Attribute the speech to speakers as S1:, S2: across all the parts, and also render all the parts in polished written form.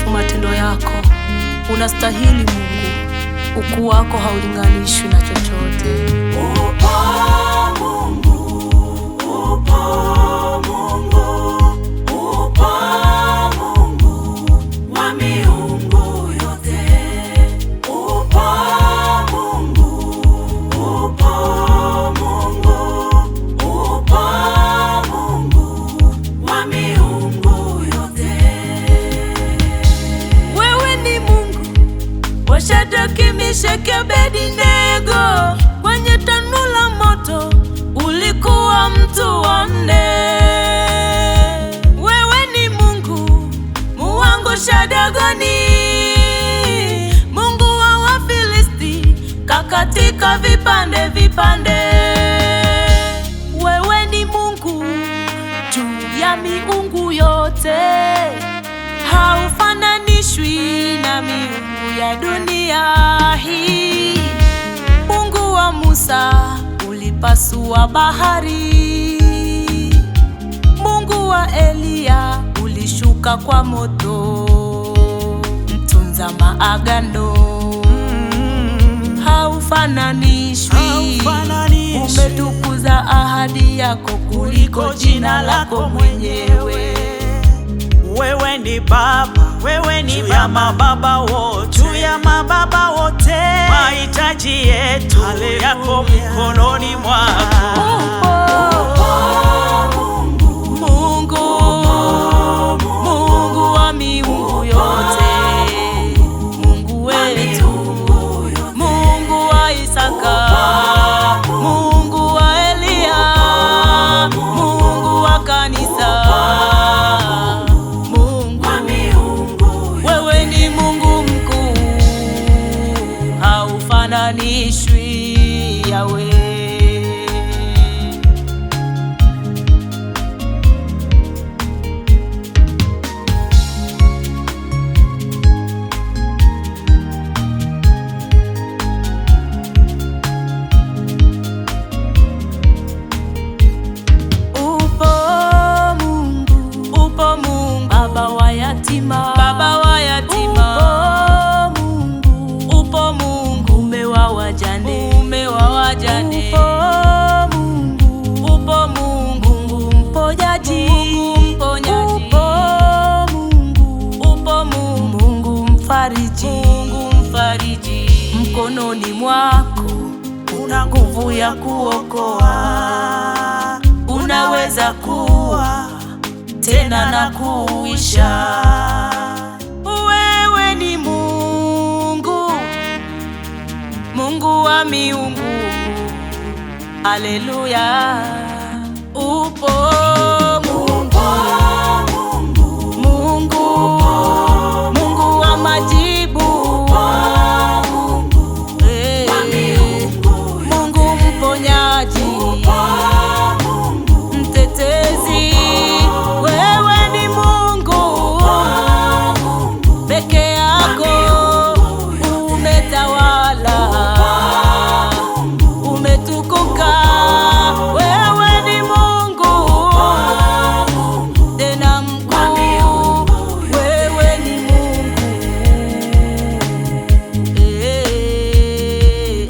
S1: kusifu matendo yako. Unastahili Mungu, ukuu wako haulinganishwi na chochote.
S2: Upo Mungu, upo Mungu, upo Mungu wa miungu yote. Upo Mungu, upo Mungu, upo Mungu wa miungu yote.
S1: Wewe ni Mungu wa Shadraka, Meshaki, Abednego. Kwenye tanuru la moto ulikuwa mtu wa nne. Wewe ni Mungu, muangusha Dagoni, Mungu wa Wafilisti, kakatika vipande vipande. Wewe ni Mungu juu ya miungu yote, haufananishwi na miungu ya dunia hii. Mungu wa Musa ulipasua bahari, Mungu wa Eliya ulishuka kwa moto, mtunza maagano haufananishwi. Umetukuza ahadi yako kuliko jina lako mwenyewe.
S2: Wewe ni Baba, wewe ni ya mababa wote, juu ya mababa wote. Mahitaji yetu yako mkononi mwako.
S1: Mungu, Mungu wa miungu yote, Mungu wetu, Mungu wa Isaka, Mungu wa Eliya, Mungu wa kanisa. Haufananishwi Yahweh. Upo Mungu, upo Mungu, baba wa yatima, baba wa yatima. Upo Mungu, mume wa wajane, mume wa wajane. Upo Mungu, upo Mungu, Mungu mponyaji, Mungu mponyaji. Upo Mungu, upo Mungu, Mungu mfariji, Mungu mfariji. Mkononi mwako una nguvu ya kuokoa, unaweza kuua tena na kuisha. Wewe ni Mungu, Mungu wa miungu, haleluya. Upo Mungu, Mungu, Mungu wa majibu, Mungu mponyaji, mtetezi. Wewe ni Mungu peke yako, umetawala, umetukuka. Wewe ni Mungu tena mkuu, wewe ni Mungu.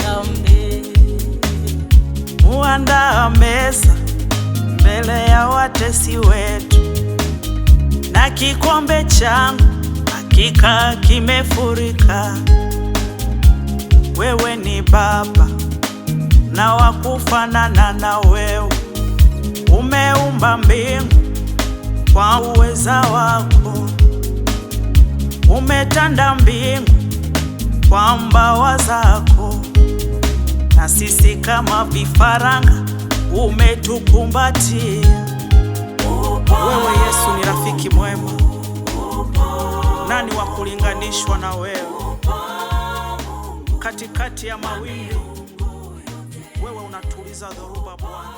S1: Amen.
S2: Muandaa meza mbele ya watesi wetu, na kikombe changu hakika kimefurika. Wewe ni Baba na wakufanana na wewe. Umeumba mbingu kwa uweza wako, umetanda mbingu kwa mbawa zako, na sisi kama vifaranga umetukumbatia. Wewe Yesu ni rafiki mwema, nani wa kulinganishwa na wewe? Katikati ya mawimbi wewe unatuliza dhoruba Bwana.